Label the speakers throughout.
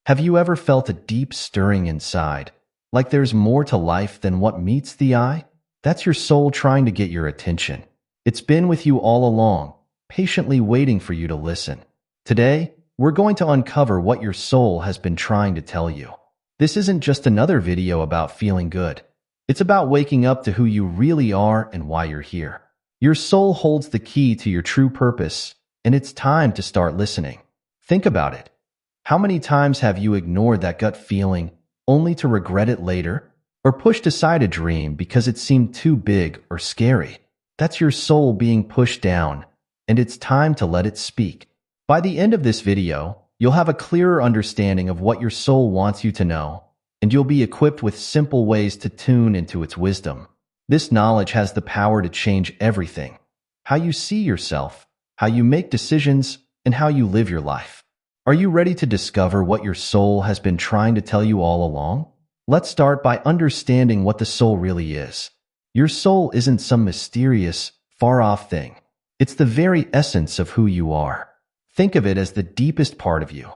Speaker 1: Have you ever felt a deep stirring inside, like there's more to life than what meets the eye? That's your soul trying to get your attention. It's been with you all along, patiently waiting for you to listen. Today, we're going to uncover what your soul has been trying to tell you. This isn't just another video about feeling good. It's about waking up to who you really are and why you're here. Your soul holds the key to your true purpose, and it's time to start listening. Think about it. How many times have you ignored that gut feeling only to regret it later? Or pushed aside a dream because it seemed too big or scary? That's your soul being pushed down, and it's time to let it speak. By the end of this video, you'll have a clearer understanding of what your soul wants you to know, and you'll be equipped with simple ways to tune into its wisdom. This knowledge has the power to change everything: how you see yourself, how you make decisions, and how you live your life. Are you ready to discover what your soul has been trying to tell you all along? Let's start by understanding what the soul really is. Your soul isn't some mysterious, far-off thing. It's the very essence of who you are. Think of it as the deepest part of you,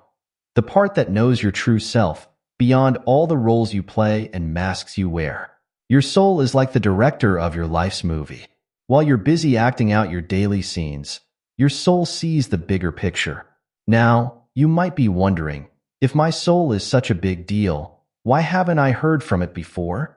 Speaker 1: the part that knows your true self, beyond all the roles you play and masks you wear. Your soul is like the director of your life's movie. While you're busy acting out your daily scenes, your soul sees the bigger picture. Now, you might be wondering, if my soul is such a big deal, why haven't I heard from it before?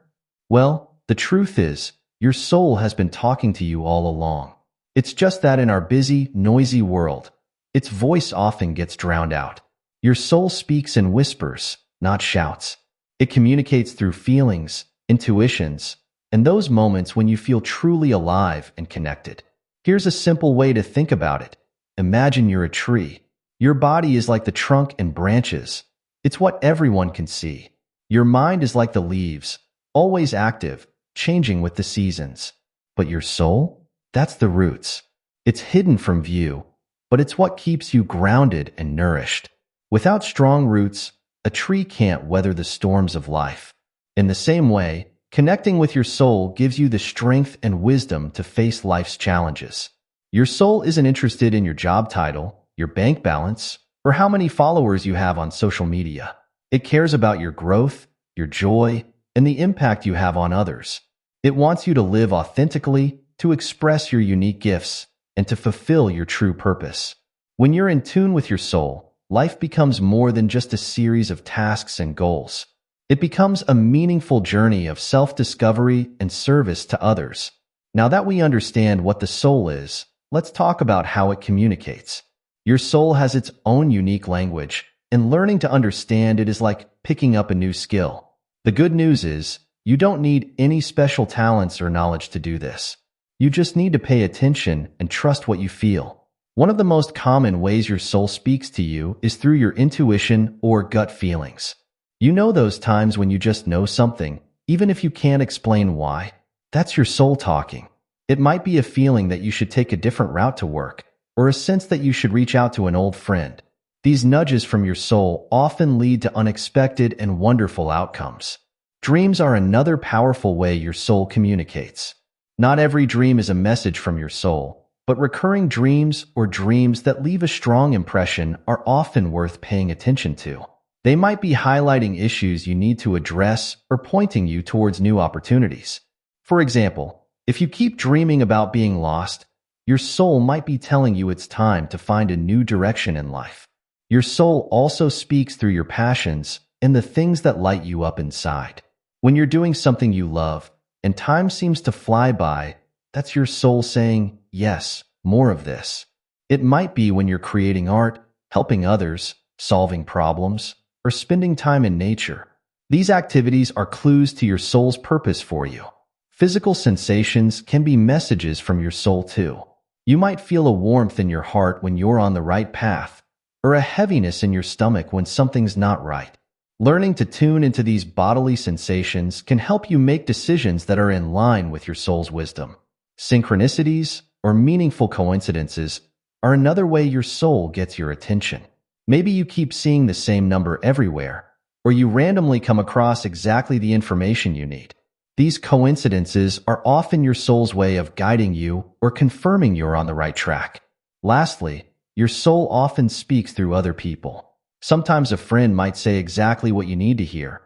Speaker 1: Well, the truth is, your soul has been talking to you all along. It's just that in our busy, noisy world, its voice often gets drowned out. Your soul speaks in whispers, not shouts. It communicates through feelings, intuitions, and those moments when you feel truly alive and connected. Here's a simple way to think about it. Imagine you're a tree. Your body is like the trunk and branches. It's what everyone can see. Your mind is like the leaves, always active, changing with the seasons. But your soul? That's the roots. It's hidden from view, but it's what keeps you grounded and nourished. Without strong roots, a tree can't weather the storms of life. In the same way, connecting with your soul gives you the strength and wisdom to face life's challenges. Your soul isn't interested in your job title, your bank balance, or how many followers you have on social media. It cares about your growth, your joy, and the impact you have on others. It wants you to live authentically, to express your unique gifts, and to fulfill your true purpose. When you're in tune with your soul, life becomes more than just a series of tasks and goals. It becomes a meaningful journey of self-discovery and service to others. Now that we understand what the soul is, let's talk about how it communicates. Your soul has its own unique language, and learning to understand it is like picking up a new skill. The good news is, you don't need any special talents or knowledge to do this. You just need to pay attention and trust what you feel. One of the most common ways your soul speaks to you is through your intuition or gut feelings. You know those times when you just know something, even if you can't explain why? That's your soul talking. It might be a feeling that you should take a different route to work, or a sense that you should reach out to an old friend. These nudges from your soul often lead to unexpected and wonderful outcomes. Dreams are another powerful way your soul communicates. Not every dream is a message from your soul, but recurring dreams or dreams that leave a strong impression are often worth paying attention to. They might be highlighting issues you need to address or pointing you towards new opportunities. For example, if you keep dreaming about being lost, your soul might be telling you it's time to find a new direction in life. Your soul also speaks through your passions and the things that light you up inside. When you're doing something you love and time seems to fly by, that's your soul saying, yes, more of this. It might be when you're creating art, helping others, solving problems, or spending time in nature. These activities are clues to your soul's purpose for you. Physical sensations can be messages from your soul too. You might feel a warmth in your heart when you're on the right path, or a heaviness in your stomach when something's not right. Learning to tune into these bodily sensations can help you make decisions that are in line with your soul's wisdom. Synchronicities, or meaningful coincidences, are another way your soul gets your attention. Maybe you keep seeing the same number everywhere, or you randomly come across exactly the information you need. These coincidences are often your soul's way of guiding you or confirming you're on the right track. Lastly, your soul often speaks through other people. Sometimes a friend might say exactly what you need to hear,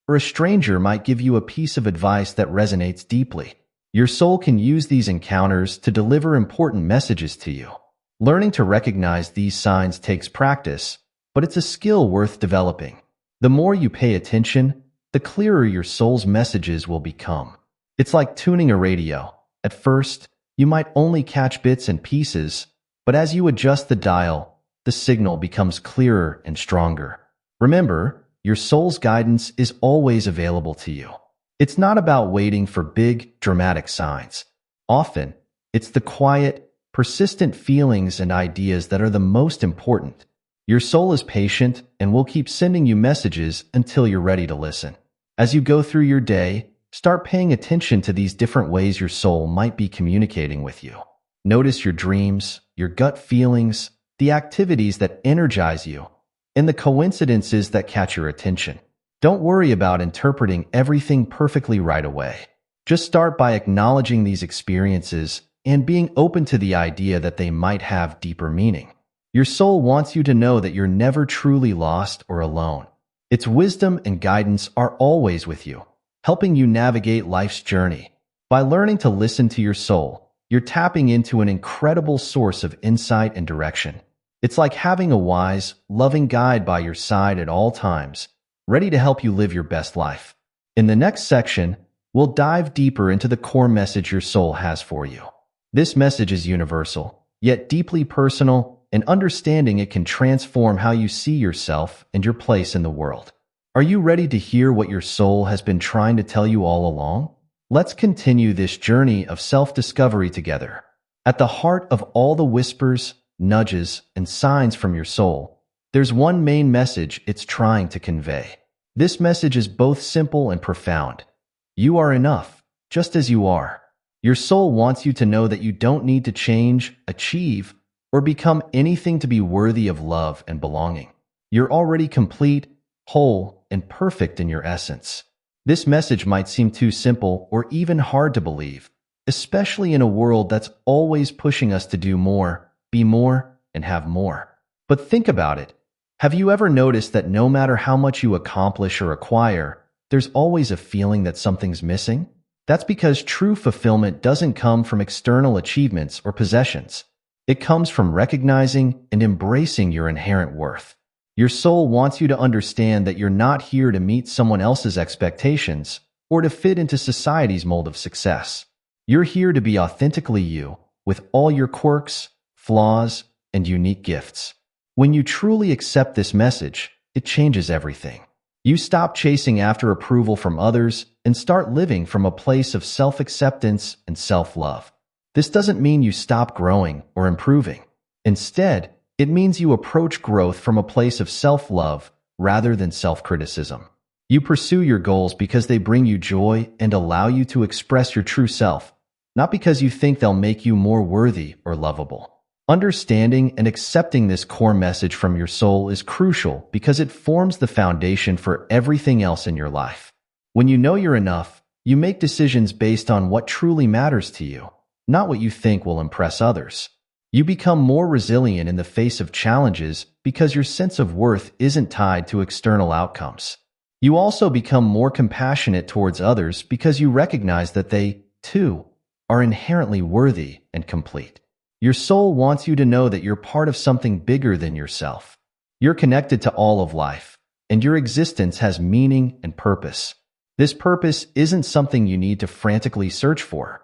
Speaker 1: or a stranger might give you a piece of advice that resonates deeply. Your soul can use these encounters to deliver important messages to you. Learning to recognize these signs takes practice, but it's a skill worth developing. The more you pay attention, the clearer your soul's messages will become. It's like tuning a radio. At first, you might only catch bits and pieces, but as you adjust the dial, the signal becomes clearer and stronger. Remember, your soul's guidance is always available to you. It's not about waiting for big, dramatic signs. Often, it's the quiet, persistent feelings and ideas that are the most important. Your soul is patient and will keep sending you messages until you're ready to listen. As you go through your day, start paying attention to these different ways your soul might be communicating with you. Notice your dreams, your gut feelings, the activities that energize you, and the coincidences that catch your attention. Don't worry about interpreting everything perfectly right away. Just start by acknowledging these experiences and being open to the idea that they might have deeper meaning. Your soul wants you to know that you're never truly lost or alone. Its wisdom and guidance are always with you, helping you navigate life's journey. By learning to listen to your soul, you're tapping into an incredible source of insight and direction. It's like having a wise, loving guide by your side at all times, ready to help you live your best life. In the next section, we'll dive deeper into the core message your soul has for you. This message is universal, yet deeply personal, and understanding it can transform how you see yourself and your place in the world. Are you ready to hear what your soul has been trying to tell you all along? Let's continue this journey of self-discovery together. At the heart of all the whispers, nudges, and signs from your soul, there's one main message it's trying to convey. This message is both simple and profound. You are enough, just as you are. Your soul wants you to know that you don't need to change, achieve, or become anything to be worthy of love and belonging. You're already complete, whole, and perfect in your essence. This message might seem too simple or even hard to believe, especially in a world that's always pushing us to do more, be more, and have more. But think about it. Have you ever noticed that no matter how much you accomplish or acquire, there's always a feeling that something's missing? That's because true fulfillment doesn't come from external achievements or possessions. It comes from recognizing and embracing your inherent worth. Your soul wants you to understand that you're not here to meet someone else's expectations or to fit into society's mold of success. You're here to be authentically you, with all your quirks, flaws, and unique gifts. When you truly accept this message, it changes everything. You stop chasing after approval from others and start living from a place of self-acceptance and self-love. This doesn't mean you stop growing or improving. Instead, it means you approach growth from a place of self-love rather than self-criticism. You pursue your goals because they bring you joy and allow you to express your true self, not because you think they'll make you more worthy or lovable. Understanding and accepting this core message from your soul is crucial because it forms the foundation for everything else in your life. When you know you're enough, you make decisions based on what truly matters to you, not what you think will impress others. You become more resilient in the face of challenges because your sense of worth isn't tied to external outcomes. You also become more compassionate towards others because you recognize that they, too, are inherently worthy and complete. Your soul wants you to know that you're part of something bigger than yourself. You're connected to all of life, and your existence has meaning and purpose. This purpose isn't something you need to frantically search for.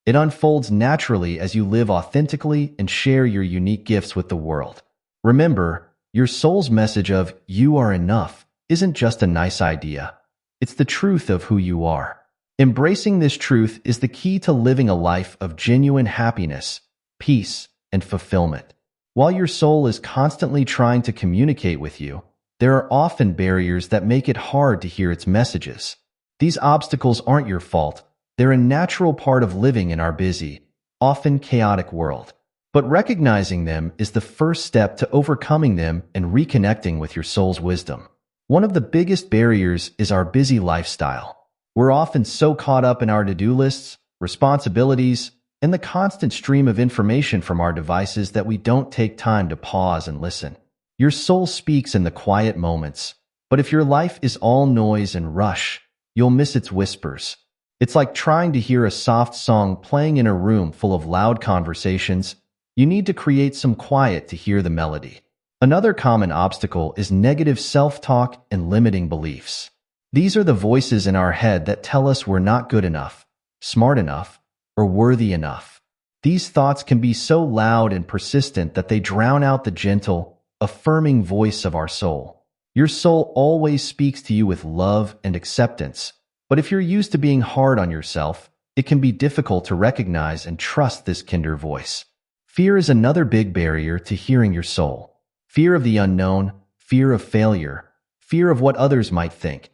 Speaker 1: It unfolds naturally as you live authentically and share your unique gifts with the world. Remember, your soul's message of "you are enough" isn't just a nice idea. It's the truth of who you are. Embracing this truth is the key to living a life of genuine happiness, peace, and fulfillment. While your soul is constantly trying to communicate with you, there are often barriers that make it hard to hear its messages. These obstacles aren't your fault. They're a natural part of living in our busy, often chaotic world. But recognizing them is the first step to overcoming them and reconnecting with your soul's wisdom. One of the biggest barriers is our busy lifestyle. We're often so caught up in our to-do lists, responsibilities, and the constant stream of information from our devices that we don't take time to pause and listen. Your soul speaks in the quiet moments, but if your life is all noise and rush, you'll miss its whispers. It's like trying to hear a soft song playing in a room full of loud conversations. You need to create some quiet to hear the melody. Another common obstacle is negative self-talk and limiting beliefs. These are the voices in our head that tell us we're not good enough, smart enough, or worthy enough. These thoughts can be so loud and persistent that they drown out the gentle, affirming voice of our soul. Your soul always speaks to you with love and acceptance, but if you're used to being hard on yourself, it can be difficult to recognize and trust this kinder voice. Fear is another big barrier to hearing your soul. Fear of the unknown, fear of failure, fear of what others might think.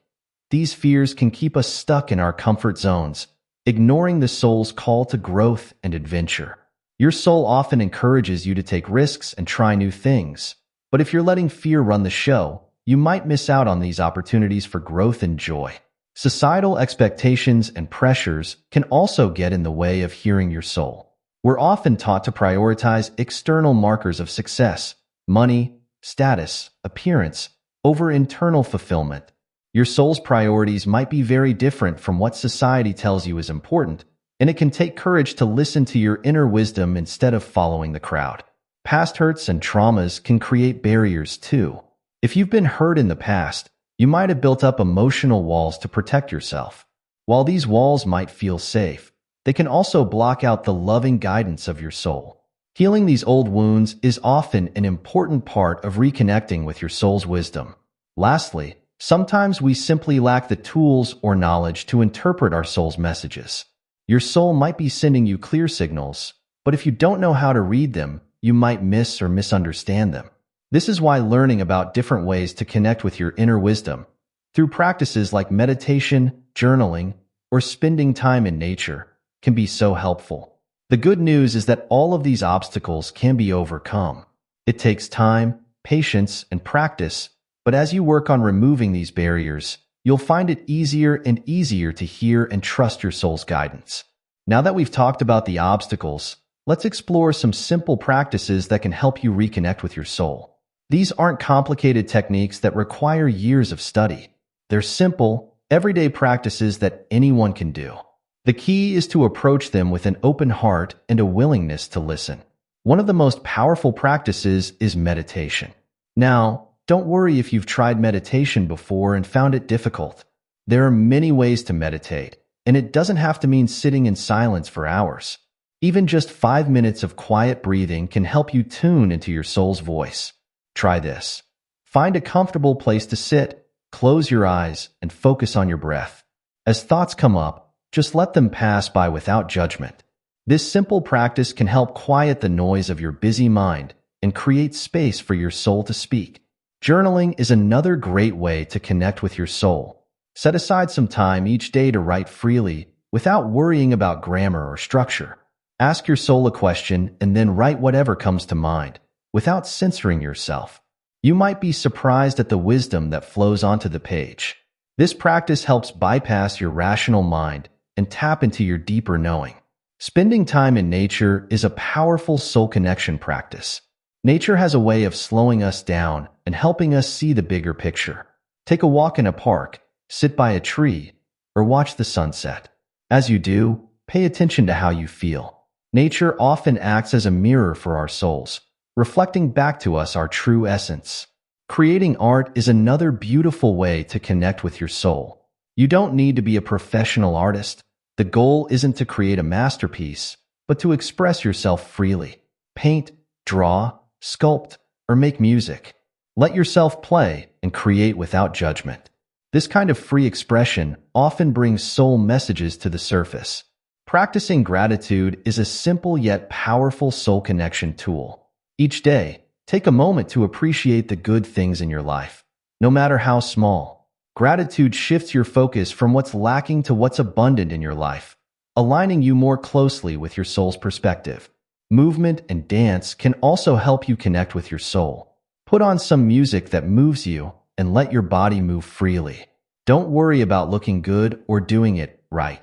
Speaker 1: These fears can keep us stuck in our comfort zones, ignoring the soul's call to growth and adventure. Your soul often encourages you to take risks and try new things, but if you're letting fear run the show, you might miss out on these opportunities for growth and joy. Societal expectations and pressures can also get in the way of hearing your soul. We're often taught to prioritize external markers of success, money, status, appearance, over internal fulfillment. Your soul's priorities might be very different from what society tells you is important, and it can take courage to listen to your inner wisdom instead of following the crowd. Past hurts and traumas can create barriers too. If you've been hurt in the past, you might have built up emotional walls to protect yourself. While these walls might feel safe, they can also block out the loving guidance of your soul. Healing these old wounds is often an important part of reconnecting with your soul's wisdom. Lastly, sometimes we simply lack the tools or knowledge to interpret our soul's messages. Your soul might be sending you clear signals, but if you don't know how to read them, you might miss or misunderstand them. This is why learning about different ways to connect with your inner wisdom, through practices like meditation, journaling, or spending time in nature, can be so helpful. The good news is that all of these obstacles can be overcome. It takes time, patience, and practice, but as you work on removing these barriers, you'll find it easier and easier to hear and trust your soul's guidance. Now that we've talked about the obstacles, let's explore some simple practices that can help you reconnect with your soul. These aren't complicated techniques that require years of study. They're simple, everyday practices that anyone can do. The key is to approach them with an open heart and a willingness to listen. One of the most powerful practices is meditation. Now, don't worry if you've tried meditation before and found it difficult. There are many ways to meditate, and it doesn't have to mean sitting in silence for hours. Even just 5 minutes of quiet breathing can help you tune into your soul's voice. Try this. Find a comfortable place to sit, close your eyes, and focus on your breath. As thoughts come up, just let them pass by without judgment. This simple practice can help quiet the noise of your busy mind and create space for your soul to speak. Journaling is another great way to connect with your soul. Set aside some time each day to write freely without worrying about grammar or structure. Ask your soul a question and then write whatever comes to mind, without censoring yourself. You might be surprised at the wisdom that flows onto the page. This practice helps bypass your rational mind and tap into your deeper knowing. Spending time in nature is a powerful soul connection practice. Nature has a way of slowing us down and helping us see the bigger picture. Take a walk in a park, sit by a tree, or watch the sunset. As you do, pay attention to how you feel. Nature often acts as a mirror for our souls, reflecting back to us our true essence. Creating art is another beautiful way to connect with your soul. You don't need to be a professional artist. The goal isn't to create a masterpiece, but to express yourself freely. Paint, draw, sculpt, or make music. Let yourself play and create without judgment. This kind of free expression often brings soul messages to the surface. Practicing gratitude is a simple yet powerful soul connection tool. Each day, take a moment to appreciate the good things in your life, no matter how small. Gratitude shifts your focus from what's lacking to what's abundant in your life, aligning you more closely with your soul's perspective. Movement and dance can also help you connect with your soul. Put on some music that moves you and let your body move freely. Don't worry about looking good or doing it right.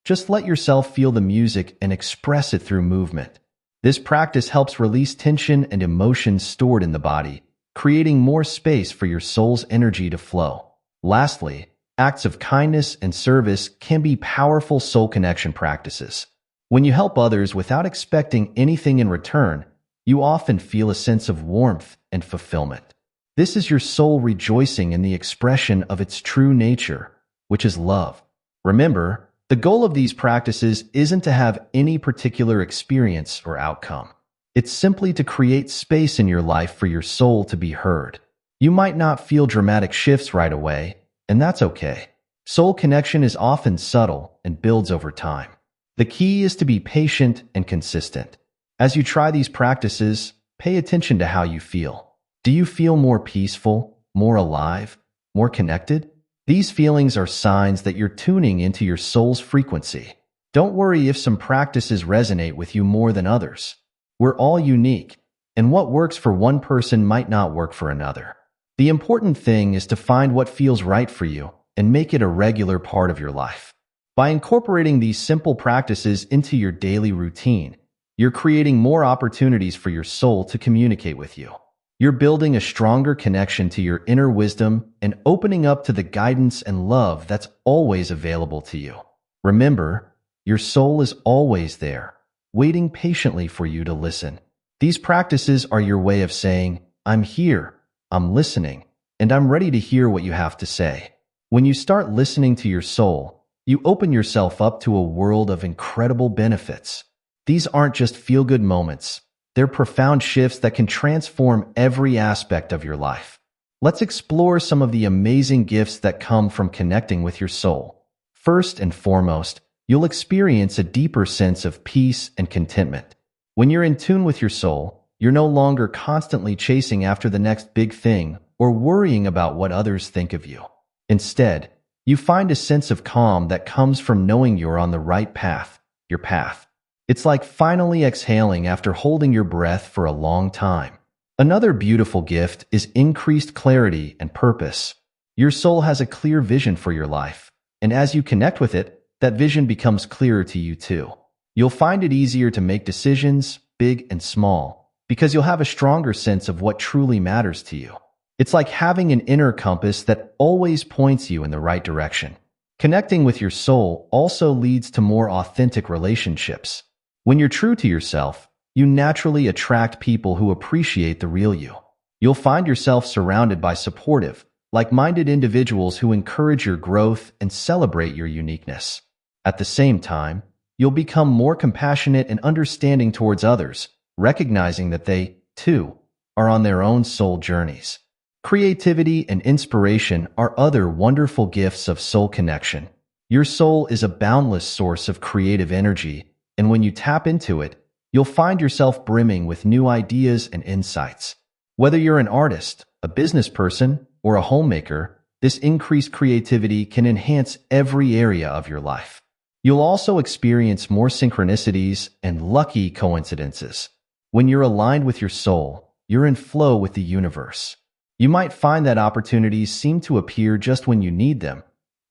Speaker 1: Just let yourself feel the music and express it through movement. This practice helps release tension and emotions stored in the body, creating more space for your soul's energy to flow. Lastly, acts of kindness and service can be powerful soul connection practices. When you help others without expecting anything in return, you often feel a sense of warmth and fulfillment. This is your soul rejoicing in the expression of its true nature, which is love. Remember, the goal of these practices isn't to have any particular experience or outcome. It's simply to create space in your life for your soul to be heard. You might not feel dramatic shifts right away, and that's okay. Soul connection is often subtle and builds over time. The key is to be patient and consistent. As you try these practices, pay attention to how you feel. Do you feel more peaceful, more alive, more connected? These feelings are signs that you're tuning into your soul's frequency. Don't worry if some practices resonate with you more than others. We're all unique, and what works for one person might not work for another. The important thing is to find what feels right for you and make it a regular part of your life. By incorporating these simple practices into your daily routine, you're creating more opportunities for your soul to communicate with you. You're building a stronger connection to your inner wisdom and opening up to the guidance and love that's always available to you. Remember, your soul is always there, waiting patiently for you to listen. These practices are your way of saying, I'm here, I'm listening, and I'm ready to hear what you have to say. When you start listening to your soul, you open yourself up to a world of incredible benefits. These aren't just feel-good moments. They're profound shifts that can transform every aspect of your life. Let's explore some of the amazing gifts that come from connecting with your soul. First and foremost, you'll experience a deeper sense of peace and contentment. When you're in tune with your soul, you're no longer constantly chasing after the next big thing or worrying about what others think of you. Instead, you find a sense of calm that comes from knowing you're on the right path, your path. It's like finally exhaling after holding your breath for a long time. Another beautiful gift is increased clarity and purpose. Your soul has a clear vision for your life, and as you connect with it, that vision becomes clearer to you too. You'll find it easier to make decisions, big and small, because you'll have a stronger sense of what truly matters to you. It's like having an inner compass that always points you in the right direction. Connecting with your soul also leads to more authentic relationships. When you're true to yourself, you naturally attract people who appreciate the real you. You'll find yourself surrounded by supportive, like-minded individuals who encourage your growth and celebrate your uniqueness. At the same time, you'll become more compassionate and understanding towards others, recognizing that they, too, are on their own soul journeys. Creativity and inspiration are other wonderful gifts of soul connection. Your soul is a boundless source of creative energy, and when you tap into it, you'll find yourself brimming with new ideas and insights. Whether you're an artist, a business person, or a homemaker, this increased creativity can enhance every area of your life. You'll also experience more synchronicities and lucky coincidences. When you're aligned with your soul, you're in flow with the universe. You might find that opportunities seem to appear just when you need them,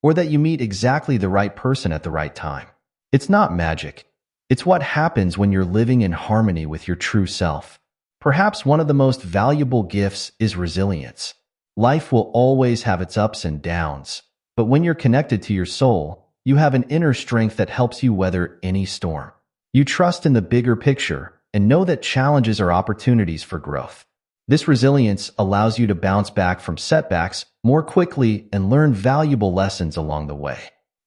Speaker 1: or that you meet exactly the right person at the right time. It's not magic. It's what happens when you're living in harmony with your true self. Perhaps one of the most valuable gifts is resilience. Life will always have its ups and downs, but when you're connected to your soul, you have an inner strength that helps you weather any storm. You trust in the bigger picture and know that challenges are opportunities for growth. This resilience allows you to bounce back from setbacks more quickly and learn valuable lessons along the way.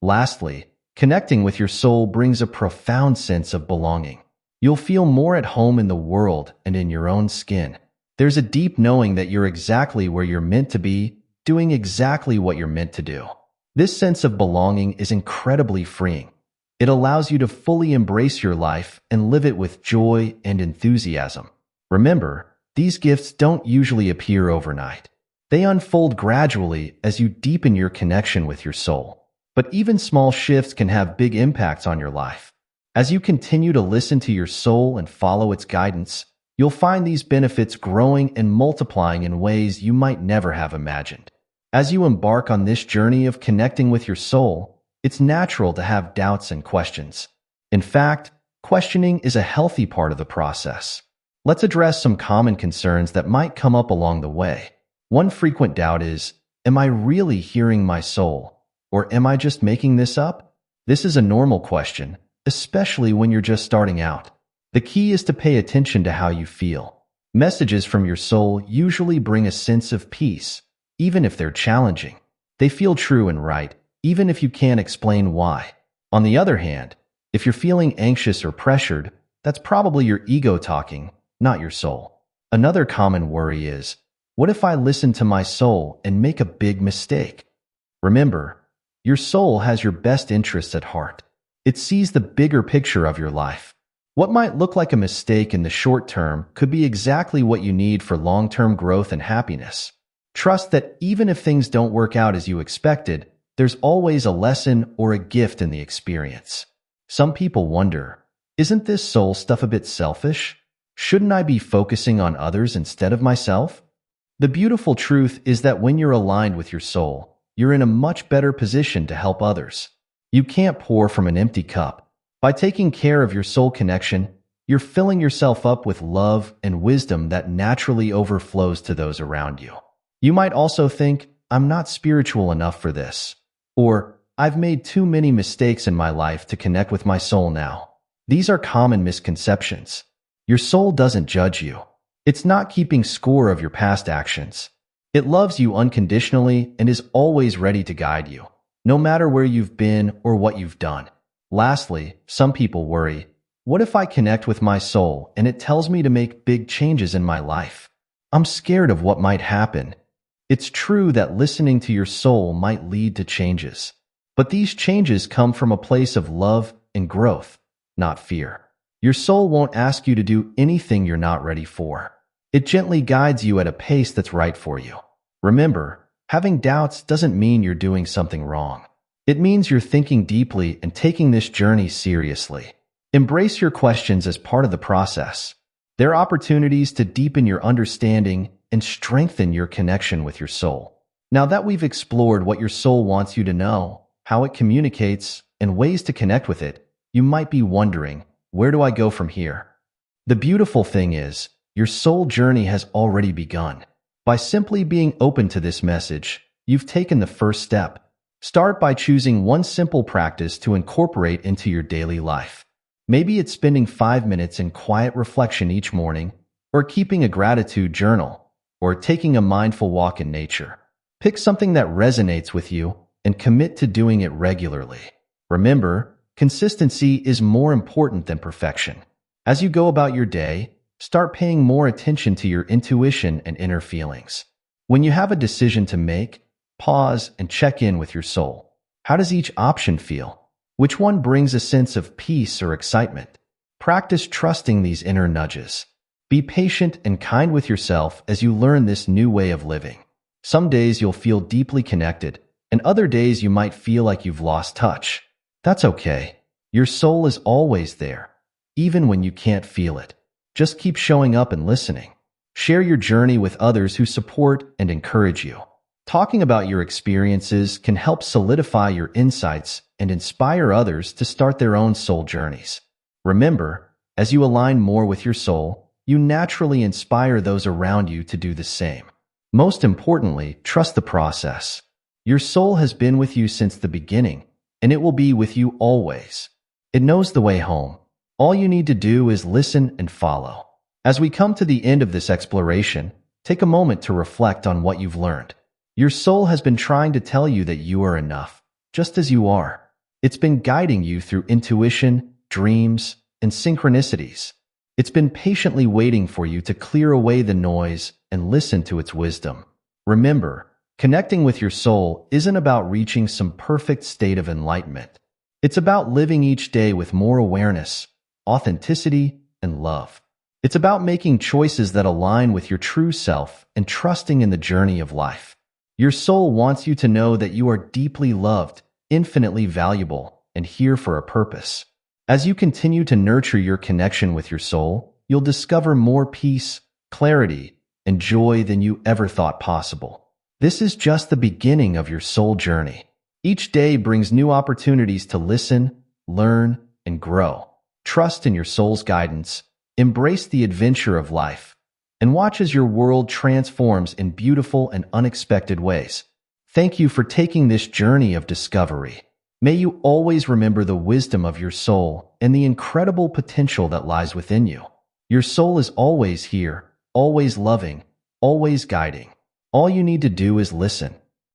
Speaker 1: Lastly, connecting with your soul brings a profound sense of belonging. You'll feel more at home in the world and in your own skin. There's a deep knowing that you're exactly where you're meant to be, doing exactly what you're meant to do. This sense of belonging is incredibly freeing. It allows you to fully embrace your life and live it with joy and enthusiasm. Remember, these gifts don't usually appear overnight. They unfold gradually as you deepen your connection with your soul. But even small shifts can have big impacts on your life. As you continue to listen to your soul and follow its guidance, you'll find these benefits growing and multiplying in ways you might never have imagined. As you embark on this journey of connecting with your soul, it's natural to have doubts and questions. In fact, questioning is a healthy part of the process. Let's address some common concerns that might come up along the way. One frequent doubt is, am I really hearing my soul? Or am I just making this up? This is a normal question, especially when you're just starting out. The key is to pay attention to how you feel. Messages from your soul usually bring a sense of peace, even if they're challenging. They feel true and right, even if you can't explain why. On the other hand, if you're feeling anxious or pressured, that's probably your ego talking, not your soul. Another common worry is, what if I listen to my soul and make a big mistake? Remember, your soul has your best interests at heart. It sees the bigger picture of your life. What might look like a mistake in the short term could be exactly what you need for long-term growth and happiness. Trust that even if things don't work out as you expected, there's always a lesson or a gift in the experience. Some people wonder, isn't this soul stuff a bit selfish? Shouldn't I be focusing on others instead of myself? The beautiful truth is that when you're aligned with your soul, you're in a much better position to help others. You can't pour from an empty cup. By taking care of your soul connection, you're filling yourself up with love and wisdom that naturally overflows to those around you. You might also think, I'm not spiritual enough for this. Or, I've made too many mistakes in my life to connect with my soul now. These are common misconceptions. Your soul doesn't judge you. It's not keeping score of your past actions. It loves you unconditionally and is always ready to guide you, no matter where you've been or what you've done. Lastly, some people worry, what if I connect with my soul and it tells me to make big changes in my life? I'm scared of what might happen. It's true that listening to your soul might lead to changes, but these changes come from a place of love and growth, not fear. Your soul won't ask you to do anything you're not ready for. It gently guides you at a pace that's right for you. Remember, having doubts doesn't mean you're doing something wrong. It means you're thinking deeply and taking this journey seriously. Embrace your questions as part of the process. They're opportunities to deepen your understanding and strengthen your connection with your soul. Now that we've explored what your soul wants you to know, how it communicates, and ways to connect with it, you might be wondering, where do I go from here? The beautiful thing is, your soul journey has already begun. By simply being open to this message, you've taken the first step. Start by choosing one simple practice to incorporate into your daily life. Maybe it's spending 5 minutes in quiet reflection each morning, or keeping a gratitude journal, or taking a mindful walk in nature. Pick something that resonates with you and commit to doing it regularly. Remember, consistency is more important than perfection. As you go about your day, start paying more attention to your intuition and inner feelings. When you have a decision to make, pause and check in with your soul. How does each option feel? Which one brings a sense of peace or excitement? Practice trusting these inner nudges. Be patient and kind with yourself as you learn this new way of living. Some days you'll feel deeply connected, and other days you might feel like you've lost touch. That's okay. Your soul is always there, even when you can't feel it. Just keep showing up and listening. Share your journey with others who support and encourage you. Talking about your experiences can help solidify your insights and inspire others to start their own soul journeys. Remember, as you align more with your soul, you naturally inspire those around you to do the same. Most importantly, trust the process. Your soul has been with you since the beginning, and it will be with you always. It knows the way home. All you need to do is listen and follow. As we come to the end of this exploration, take a moment to reflect on what you've learned. Your soul has been trying to tell you that you are enough, just as you are. It's been guiding you through intuition, dreams, and synchronicities. It's been patiently waiting for you to clear away the noise and listen to its wisdom. Remember, connecting with your soul isn't about reaching some perfect state of enlightenment. It's about living each day with more awareness, authenticity, and love. It's about making choices that align with your true self and trusting in the journey of life. Your soul wants you to know that you are deeply loved, infinitely valuable, and here for a purpose. As you continue to nurture your connection with your soul, you'll discover more peace, clarity, and joy than you ever thought possible. This is just the beginning of your soul journey. Each day brings new opportunities to listen, learn, and grow. Trust in your soul's guidance, Embrace the adventure of life and watch as your world transforms in beautiful and unexpected ways. Thank you for taking this journey of discovery. May you always remember the wisdom of your soul and the incredible potential that lies within you. Your soul is always here, always loving, always guiding. All you need to do is listen.